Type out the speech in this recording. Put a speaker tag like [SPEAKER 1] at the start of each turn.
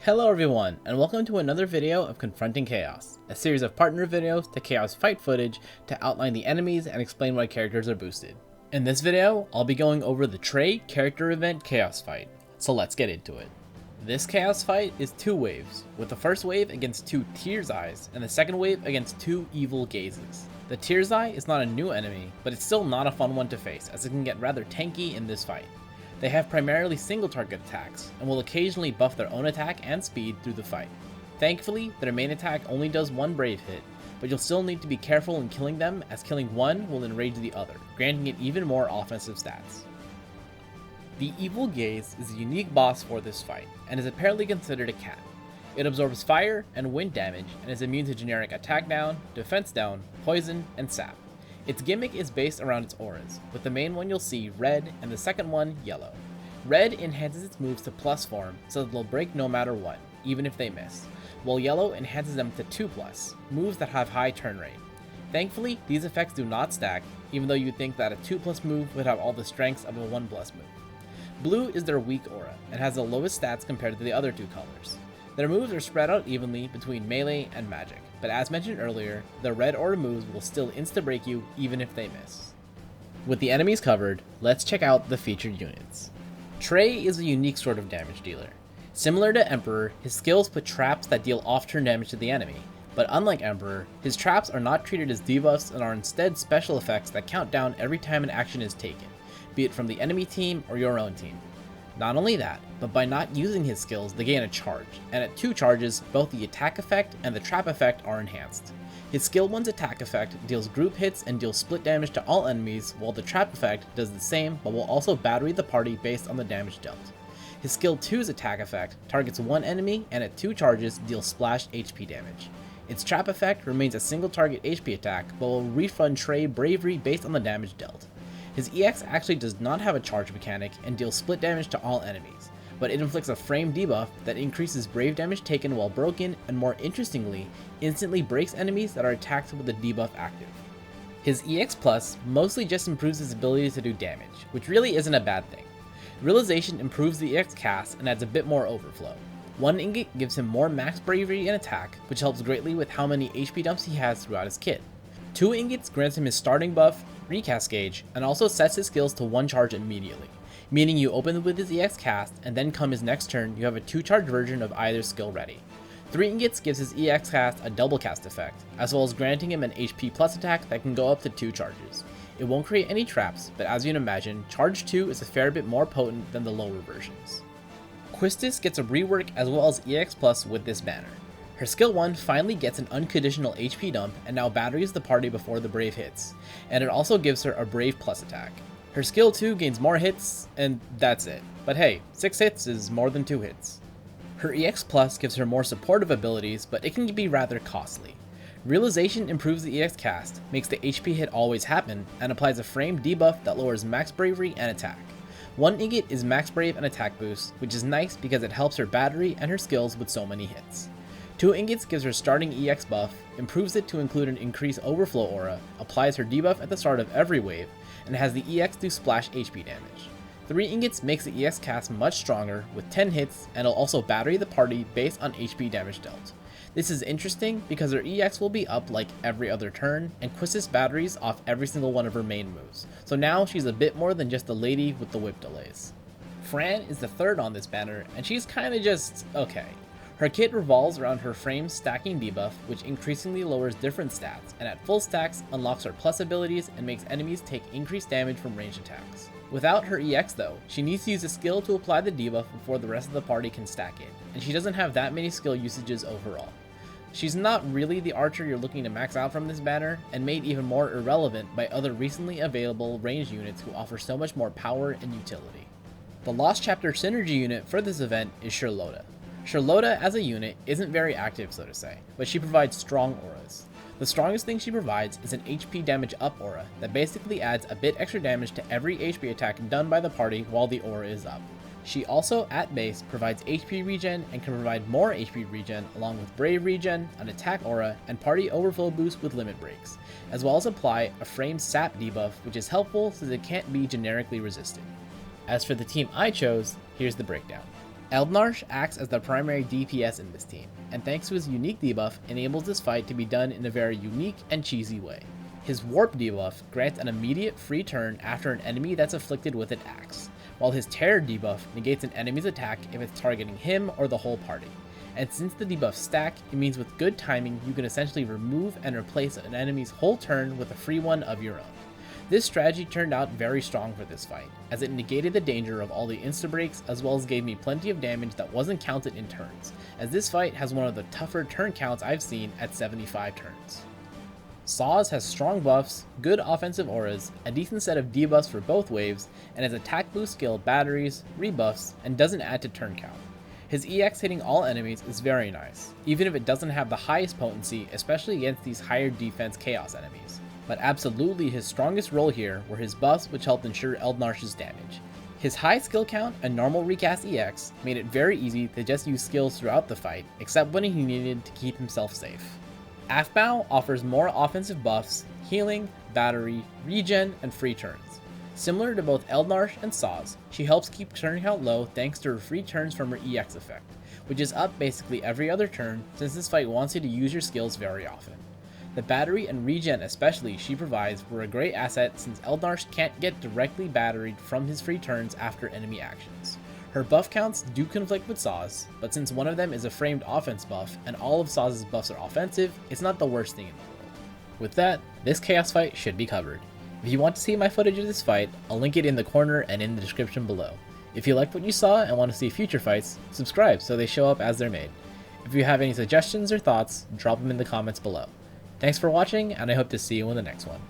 [SPEAKER 1] Hello everyone, and welcome to another video of Confronting Chaos, a series of partner videos to Chaos fight footage to outline the enemies and explain why characters are boosted. In this video, I'll be going over the Trey character event Chaos fight, so let's get into it. This Chaos fight is two waves, with the first wave against two Tears Eyes, and the second wave against two Evil Gazes. The Tears Eye is not a new enemy, but it's still not a fun one to face, as it can get rather tanky in this fight. They have primarily single target attacks, and will occasionally buff their own attack and speed through the fight. Thankfully, their main attack only does one brave hit, but you'll still need to be careful in killing them, as killing one will enrage the other, granting it even more offensive stats. The Evil Gaze is a unique boss for this fight, and is apparently considered a cat. It absorbs fire and wind damage, and is immune to generic attack down, defense down, poison, and sap. Its gimmick is based around its auras, with the main one you'll see red and the second one yellow. Red enhances its moves to plus form, so that they'll break no matter what, even if they miss, while yellow enhances them to 2+, moves that have high turn rate. Thankfully, these effects do not stack, even though you'd think that a 2+ move would have all the strengths of a 1+ move. Blue is their weak aura, and has the lowest stats compared to the other two colors. Their moves are spread out evenly between melee and magic, but as mentioned earlier, the red aura moves will still insta-break you even if they miss. With the enemies covered, let's check out the featured units. Trey is a unique sort of damage dealer. Similar to Emperor, his skills put traps that deal off-turn damage to the enemy, but unlike Emperor, his traps are not treated as debuffs and are instead special effects that count down every time an action is taken, be it from the enemy team or your own team. Not only that, but by not using his skills, they gain a charge, and at 2 charges, both the attack effect and the trap effect are enhanced. His skill 1's attack effect deals group hits and deals split damage to all enemies, while the trap effect does the same but will also battery the party based on the damage dealt. His skill 2's attack effect targets one enemy and at 2 charges deals splash HP damage. Its trap effect remains a single target HP attack but will refund Trey bravery based on the damage dealt. His EX actually does not have a charge mechanic and deals split damage to all enemies, but it inflicts a frame debuff that increases brave damage taken while broken and, more interestingly, instantly breaks enemies that are attacked with the debuff active. His EX Plus mostly just improves his ability to do damage, which really isn't a bad thing. Realization improves the EX cast and adds a bit more overflow. 1 ingot gives him more max bravery and attack, which helps greatly with how many HP dumps he has throughout his kit. 2 ingots grants him his starting buff, recast gauge, and also sets his skills to 1 charge immediately, meaning you open with his EX cast and then come his next turn you have a 2 charge version of either skill ready. 3 ingots gives his EX cast a double cast effect, as well as granting him an HP plus attack that can go up to 2 charges. It won't create any traps, but as you'd imagine, charge 2 is a fair bit more potent than the lower versions. Quistis gets a rework as well as EX Plus with this banner. Her skill 1 finally gets an unconditional HP dump and now batteries the party before the brave hits, and it also gives her a brave plus attack. Her skill 2 gains more hits, and that's it. But hey, 6 hits is more than 2 hits. Her EX Plus gives her more supportive abilities, but it can be rather costly. Realization improves the EX cast, makes the HP hit always happen, and applies a frame debuff that lowers max bravery and attack. 1 ingot is max brave and attack boost, which is nice because it helps her battery and her skills with so many hits. 2 ingots gives her starting EX buff, improves it to include an increased overflow aura, applies her debuff at the start of every wave, and has the EX do splash HP damage. 3 ingots makes the EX cast much stronger with 10 hits, and it'll also battery the party based on HP damage dealt. This is interesting because her EX will be up like every other turn, and Quistis batteries off every single one of her main moves, so now she's a bit more than just a lady with the whip delays. Fran is the third on this banner, and she's kinda just okay. Her kit revolves around her frame stacking debuff, which increasingly lowers different stats, and at full stacks unlocks her plus abilities and makes enemies take increased damage from ranged attacks. Without her EX though, she needs to use a skill to apply the debuff before the rest of the party can stack it, and she doesn't have that many skill usages overall. She's not really the archer you're looking to max out from this banner, and made even more irrelevant by other recently available ranged units who offer so much more power and utility. The Lost Chapter synergy unit for this event is Charlotta. Charlotta as a unit isn't very active, so to say, but she provides strong auras. The strongest thing she provides is an HP damage up aura that basically adds a bit extra damage to every HP attack done by the party while the aura is up. She also, at base, provides HP regen and can provide more HP regen along with brave regen, an attack aura, and party overflow boost with limit breaks, as well as apply a frame sap debuff, which is helpful since it can't be generically resisted. As for the team I chose, here's the breakdown. Eldnarsh acts as the primary DPS in this team, and thanks to his unique debuff, enables this fight to be done in a very unique and cheesy way. His warp debuff grants an immediate free turn after an enemy that's afflicted with an axe, while his terror debuff negates an enemy's attack if it's targeting him or the whole party. And since the debuffs stack, it means with good timing you can essentially remove and replace an enemy's whole turn with a free one of your own. This strategy turned out very strong for this fight, as it negated the danger of all the insta breaks as well as gave me plenty of damage that wasn't counted in turns, as this fight has one of the tougher turn counts I've seen at 75 turns. Saws has strong buffs, good offensive auras, a decent set of debuffs for both waves, and his attack boost skill batteries, rebuffs, and doesn't add to turn count. His EX hitting all enemies is very nice, even if it doesn't have the highest potency, especially against these higher defense chaos enemies. But absolutely his strongest role here were his buffs, which helped ensure Eldnarsh's damage. His high skill count and normal recast EX made it very easy to just use skills throughout the fight, except when he needed to keep himself safe. Aphbao offers more offensive buffs, healing, battery, regen, and free turns. Similar to both Eldnarsh and Saws, she helps keep turn count low thanks to her free turns from her EX effect, which is up basically every other turn since this fight wants you to use your skills very often. The battery and regen especially she provides were a great asset since Eldnarsh can't get directly batteried from his free turns after enemy actions. Her buff counts do conflict with Saws, but since one of them is a framed offense buff and all of Saws' buffs are offensive, it's not the worst thing in the world. With that, this chaos fight should be covered. If you want to see my footage of this fight, I'll link it in the corner and in the description below. If you liked what you saw and want to see future fights, subscribe so they show up as they're made. If you have any suggestions or thoughts, drop them in the comments below. Thanks for watching, and I hope to see you in the next one.